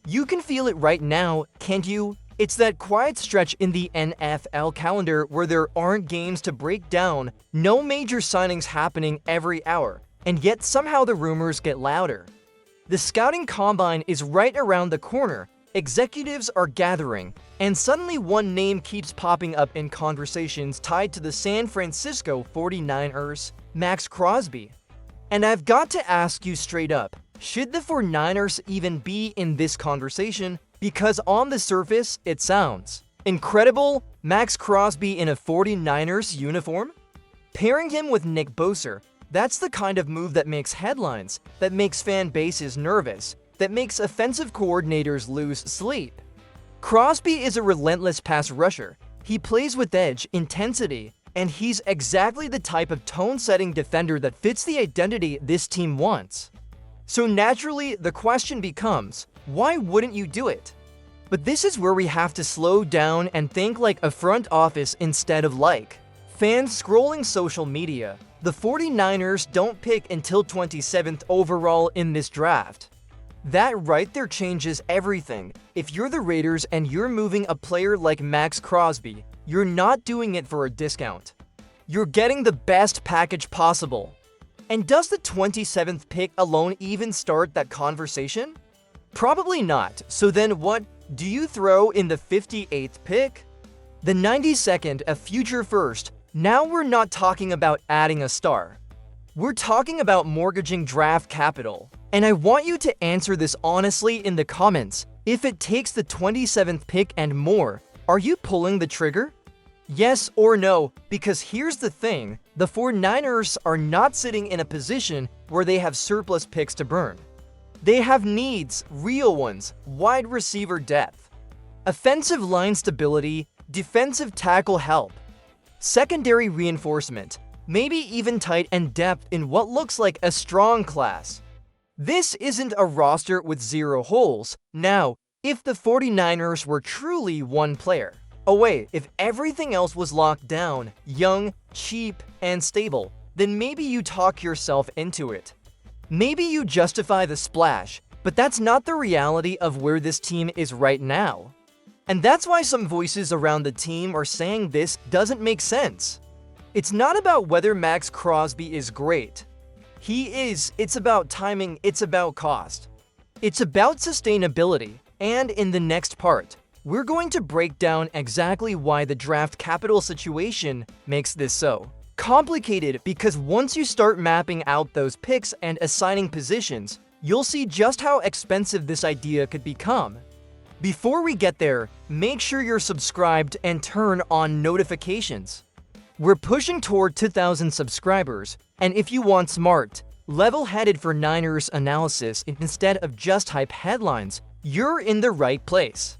You can feel it right now, can't you? It's that quiet stretch in the NFL calendar where there aren't games to break down, no major signings happening every hour, and yet somehow the rumors get louder. The scouting combine is right around the corner, executives are gathering, and suddenly one name keeps popping up in conversations tied to the San Francisco 49ers, Max Crosby. And I've got to ask you straight up, should the 49ers even be in this conversation? Because on the surface, it sounds incredible. Max Crosby in a 49ers uniform? Pairing him with Nick Bosa, that's the kind of move that makes headlines, that makes fan bases nervous, that makes offensive coordinators lose sleep. Crosby is a relentless pass rusher. He plays with edge, intensity, and he's exactly the type of tone-setting defender that fits the identity this team wants. So naturally, the question becomes, why wouldn't you do it? But this is where we have to slow down and think like a front office instead of like fans scrolling social media. The 49ers don't pick until 27th overall in this draft. That right there changes everything. If you're the Raiders and you're moving a player like Max Crosby, you're not doing it for a discount. You're getting the best package possible. And does the 27th pick alone even start that conversation? Probably not. So then what do you throw in the 58th pick? The 92nd, a future first. Now we're not talking about adding a star. We're talking about mortgaging draft capital. And I want you to answer this honestly in the comments. If it takes the 27th pick and more, are you pulling the trigger? Yes or no, because here's the thing, the 49ers are not sitting in a position where they have surplus picks to burn. They have needs, real ones, wide receiver depth, offensive line stability, defensive tackle help, secondary reinforcement, maybe even tight end depth in what looks like a strong class. This isn't a roster with zero holes. Now, if the 49ers were truly one player, if everything else was locked down, young, cheap, and stable, then maybe you talk yourself into it. Maybe you justify the splash, but that's not the reality of where this team is right now. And that's why some voices around the team are saying this doesn't make sense. It's not about whether Max Crosby is great. He is. It's about timing. It's about cost. It's about sustainability. And in the next part, we're going to break down exactly why the draft capital situation makes this so complicated, because once you start mapping out those picks and assigning positions, you'll see just how expensive this idea could become. Before we get there, make sure you're subscribed and turn on notifications. We're pushing toward 2,000 subscribers, and if you want smart, level-headed for Niners analysis instead of just hype headlines, you're in the right place.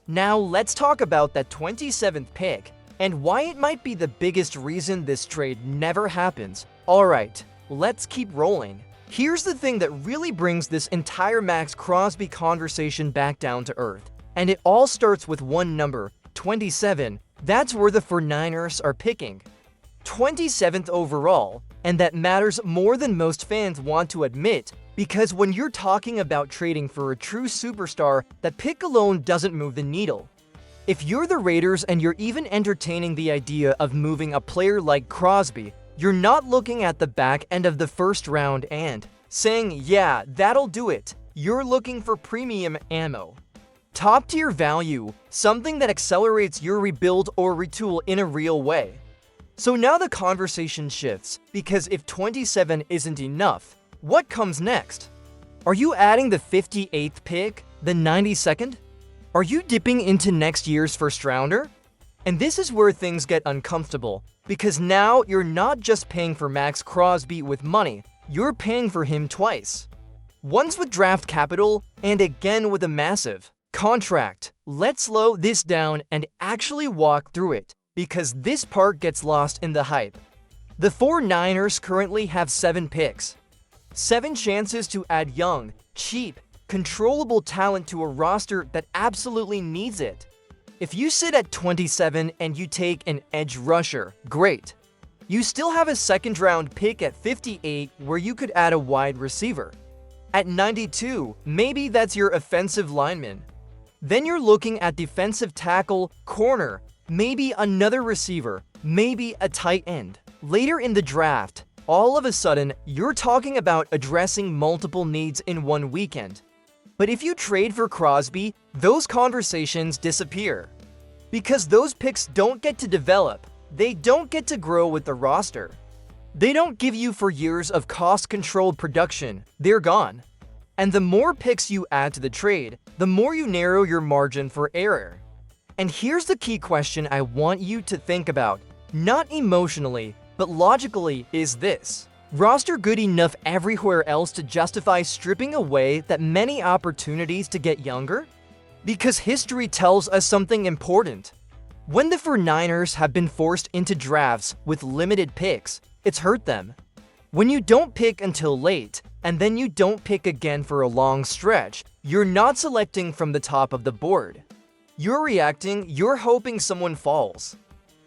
Now let's talk about that 27th pick and why it might be the biggest reason this trade never happens. Alright, let's keep rolling. Here's the thing that really brings this entire Max Crosby conversation back down to earth. And it all starts with one number, 27. That's where the 49ers are picking. 27th overall, and that matters more than most fans want to admit, because when you're talking about trading for a true superstar, that pick alone doesn't move the needle. If you're the Raiders and you're even entertaining the idea of moving a player like Crosby, you're not looking at the back end of the first round and saying, yeah, that'll do it. You're looking for premium ammo. Top-tier value, something that accelerates your rebuild or retool in a real way. So now the conversation shifts, because if 27 isn't enough, what comes next? Are you adding the 58th pick, the 92nd? Are you dipping into next year's first rounder? And this is where things get uncomfortable, because now you're not just paying for Max Crosby with money, you're paying for him twice. Once with draft capital, and again with a massive contract. Let's slow this down and actually walk through it, because this part gets lost in the hype. The 49ers currently have 7 picks. 7 chances to add young, cheap, controllable talent to a roster that absolutely needs it. If you sit at 27 and you take an edge rusher, great. You still have a second-round pick at 58 where you could add a wide receiver. At 92, maybe that's your offensive lineman. Then you're looking at defensive tackle, corner, maybe another receiver, maybe a tight end. Later in the draft, all of a sudden, you're talking about addressing multiple needs in one weekend. But if you trade for Crosby, those conversations disappear. Because those picks don't get to develop, they don't get to grow with the roster. They don't give you for years of cost-controlled production, they're gone. And the more picks you add to the trade, the more you narrow your margin for error. And here's the key question I want you to think about, not emotionally, but logically, is this: roster good enough everywhere else to justify stripping away that many opportunities to get younger? Because history tells us something important. When the 49ers have been forced into drafts with limited picks, it's hurt them. When you don't pick until late, and then you don't pick again for a long stretch, you're not selecting from the top of the board. You're reacting, you're hoping someone falls.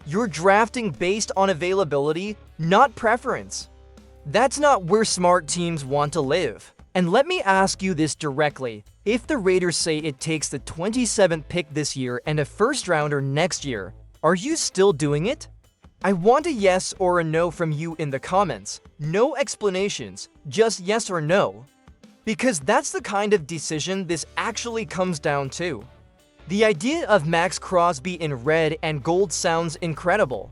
You're drafting based on availability, not preference. That's not where smart teams want to live. And let me ask you this directly. If the Raiders say it takes the 27th pick this year and a first-rounder next year, are you still doing it? I want a yes or a no from you in the comments. No explanations, just yes or no. Because that's the kind of decision this actually comes down to. The idea of Max Crosby in red and gold sounds incredible.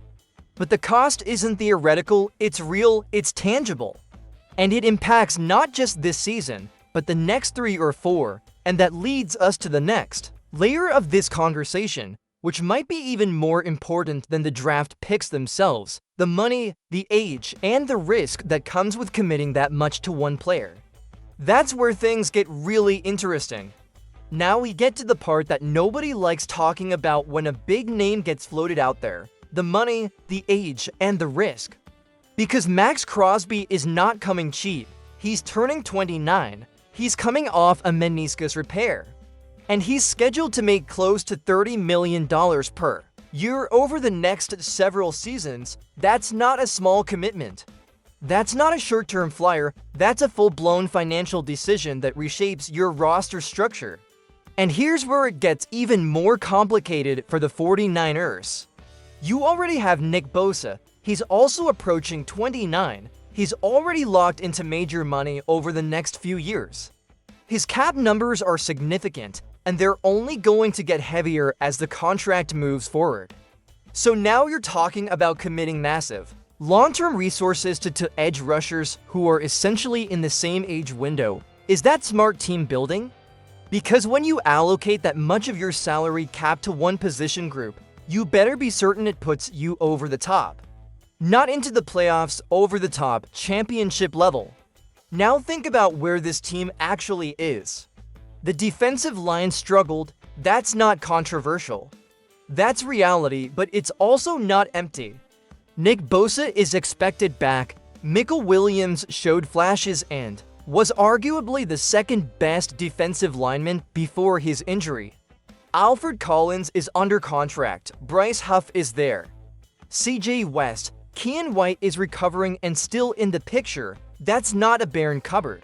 But the cost isn't theoretical, it's real, it's tangible. And it impacts not just this season, but the next 3 or 4, and that leads us to the next layer of this conversation, which might be even more important than the draft picks themselves: the money, the age, and the risk that comes with committing that much to one player. That's where things get really interesting. Now we get to the part that nobody likes talking about when a big name gets floated out there: the money, the age, and the risk. Because Max Crosby is not coming cheap. He's turning 29. He's coming off a meniscus repair. And he's scheduled to make close to $30 million per year over the next several seasons. That's not a small commitment. That's not a short-term flyer, that's a full-blown financial decision that reshapes your roster structure. And here's where it gets even more complicated for the 49ers. You already have Nick Bosa. He's also approaching 29. He's already locked into major money over the next few years. His cap numbers are significant, and they're only going to get heavier as the contract moves forward. So now you're talking about committing massive, long-term resources to edge rushers who are essentially in the same age window. Is that smart team building? Because when you allocate that much of your salary cap to one position group, you better be certain it puts you over the top. Not into the playoffs, over the top, championship level. Now think about where this team actually is. The defensive line struggled. That's not controversial. That's reality, but it's also not empty. Nick Bosa is expected back. Michael Williams showed flashes and was arguably the second best defensive lineman before his injury. Alfred Collins is under contract. Bryce Huff is there. CJ West, Kean White is recovering and still in the picture. That's not a barren cupboard.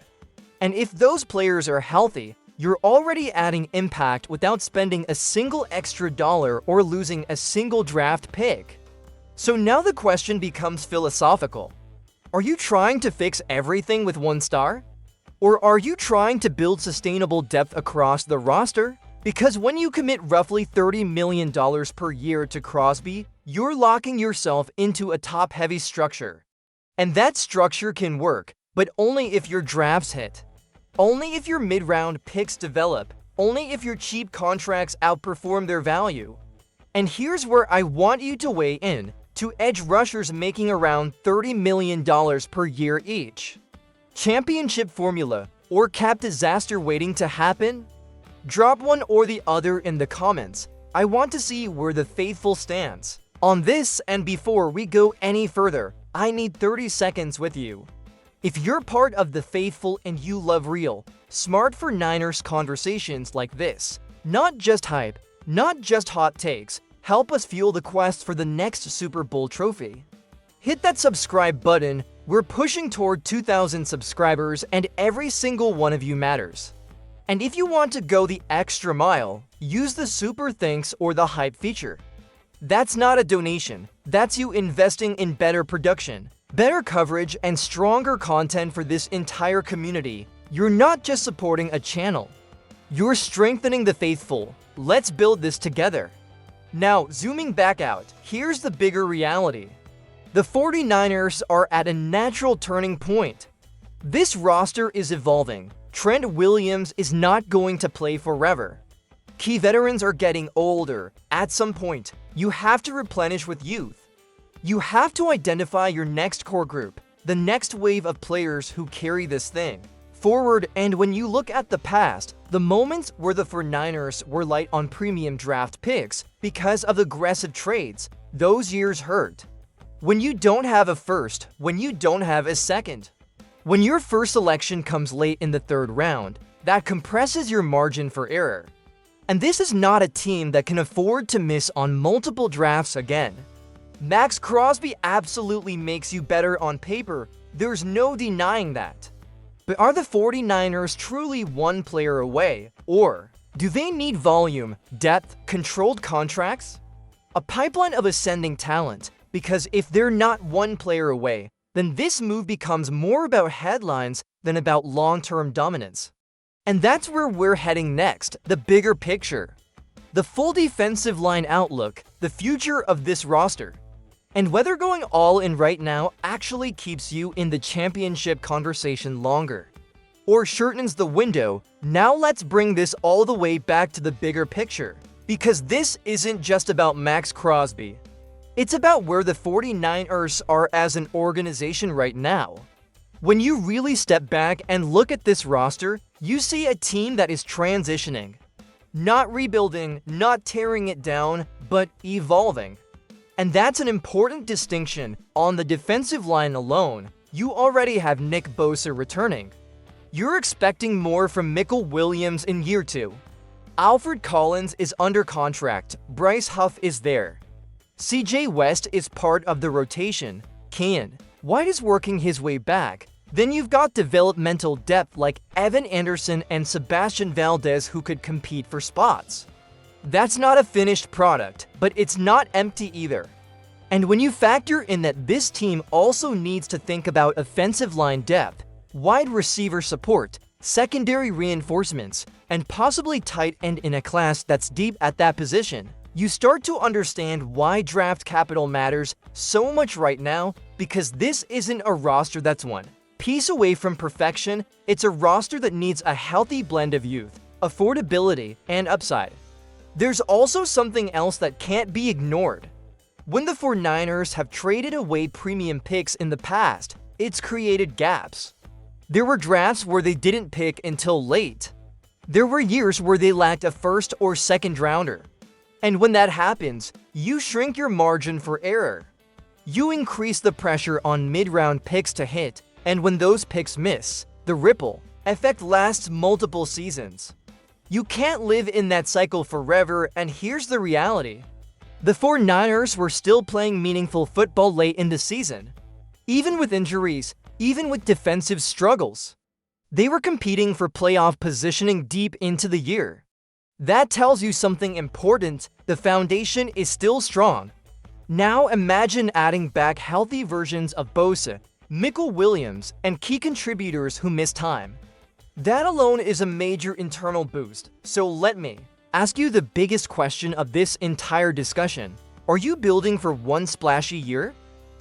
And if those players are healthy, you're already adding impact without spending a single extra dollar or losing a single draft pick. So now the question becomes philosophical. Are you trying to fix everything with one star? Or are you trying to build sustainable depth across the roster? Because when you commit roughly $30 million per year to Crosby, you're locking yourself into a top-heavy structure. And that structure can work, but only if your drafts hit. Only if your mid-round picks develop. Only if your cheap contracts outperform their value. And here's where I want you to weigh in, to edge rushers making around $30 million per year each. Championship formula, or cap disaster waiting to happen? Drop one or the other in the comments. I want to see where the faithful stands on this, and before we go any further, I need 30 seconds with you. If you're part of the faithful and you love real, smart for Niners conversations like this, not just hype, not just hot takes, help us fuel the quest for the next Super Bowl trophy. Hit that subscribe button, We're pushing toward 2,000 subscribers, and every single one of you matters. And if you want to go the extra mile, use the super thanks or the hype feature. That's not a donation, that's you investing in better production, better coverage, and stronger content for this entire community. You're not just supporting a channel, you're strengthening the faithful. Let's build this together. Now, zooming back out, here's the bigger reality. The 49ers are at a natural turning point. This roster is evolving. Trent Williams is not going to play forever. Key veterans are getting older. At some point, you have to replenish with youth. You have to identify your next core group, the next wave of players who carry this thing forward. And when you look at the past, the moments where the 49ers were light on premium draft picks because of aggressive trades, those years hurt. When you don't have a first, when you don't have a second, when your first selection comes late in the third round, that compresses your margin for error. And this is not a team that can afford to miss on multiple drafts again. Max Crosby absolutely makes you better on paper, there's no denying that. But are the 49ers truly one player away, or do they need volume, depth, controlled contracts? A pipeline of ascending talent, because if they're not one player away, then this move becomes more about headlines than about long-term dominance. And that's where we're heading next, the bigger picture. The full defensive line outlook, the future of this roster. And whether going all in right now actually keeps you in the championship conversation longer, or shortens the window. Now let's bring this all the way back to the bigger picture. Because this isn't just about Max Crosby. It's about where the 49ers are as an organization right now. When you really step back and look at this roster, you see a team that is transitioning. Not rebuilding, not tearing it down, but evolving. And that's an important distinction. On the defensive line alone, you already have Nick Bosa returning. You're expecting more from Michael Williams in year 2. Alfred Collins is under contract, Bryce Huff is there. CJ West is part of the rotation. Kane White is working his way back. Then you've got developmental depth like Evan Anderson and Sebastian Valdez who could compete for spots. That's not a finished product, but it's not empty either. And when you factor in that this team also needs to think about offensive line depth, wide receiver support, secondary reinforcements, and possibly tight end in a class that's deep at that position, you start to understand why draft capital matters so much right now, because this isn't a roster that's one piece away from perfection. It's a roster that needs a healthy blend of youth, affordability, and upside. There's also something else that can't be ignored. When the 49ers have traded away premium picks in the past, it's created gaps. There were drafts where they didn't pick until late. There were years where they lacked a first or second rounder. And when that happens, you shrink your margin for error. You increase the pressure on mid-round picks to hit, and when those picks miss, the ripple effect lasts multiple seasons. You can't live in that cycle forever, and here's the reality. The 49ers were still playing meaningful football late in the season. Even with injuries, even with defensive struggles. They were competing for playoff positioning deep into the year. That tells you something important. The foundation is still strong. Now imagine adding back healthy versions of Bosa, Michael Williams, and key contributors who missed time. That alone is a major internal boost. So let me ask you the biggest question of this entire discussion. Are you building for one splashy year?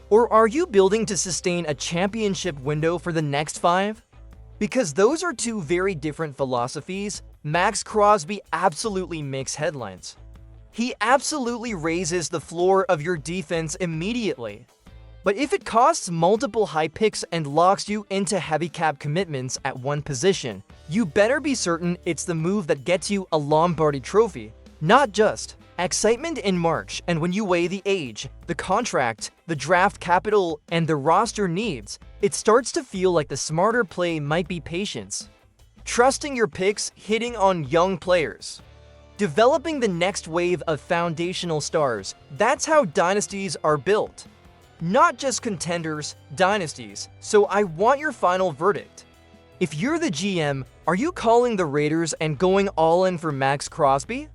Or are you building to sustain a championship window for the next 5? Because those are two very different philosophies. Max Crosby absolutely makes headlines. He absolutely raises the floor of your defense immediately. But if it costs multiple high picks and locks you into heavy cap commitments at one position, you better be certain it's the move that gets you a Lombardi trophy, not just excitement in March. And when you weigh the age, the contract, the draft capital, and the roster needs, it starts to feel like the smarter play might be patience. Trusting your picks, hitting on young players. Developing the next wave of foundational stars. That's how dynasties are built. not just contenders, dynasties. So I want your final verdict. If you're the GM, are you calling the Raiders and going all in for Max Crosby?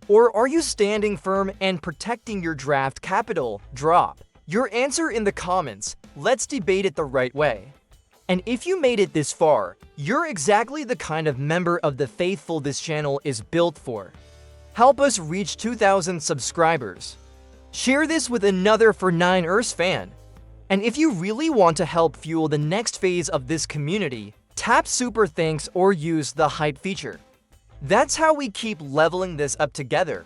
Or are you standing firm and protecting your draft capital? Drop your answer in the comments. Let's debate it the right way. And if you made it this far, you're exactly the kind of member of the faithful this channel is built for. Help us reach 2,000 subscribers. Share this with another for 9ers fan. And if you really want to help fuel the next phase of this community, tap super thanks or use the hype feature. That's how we keep leveling this up together.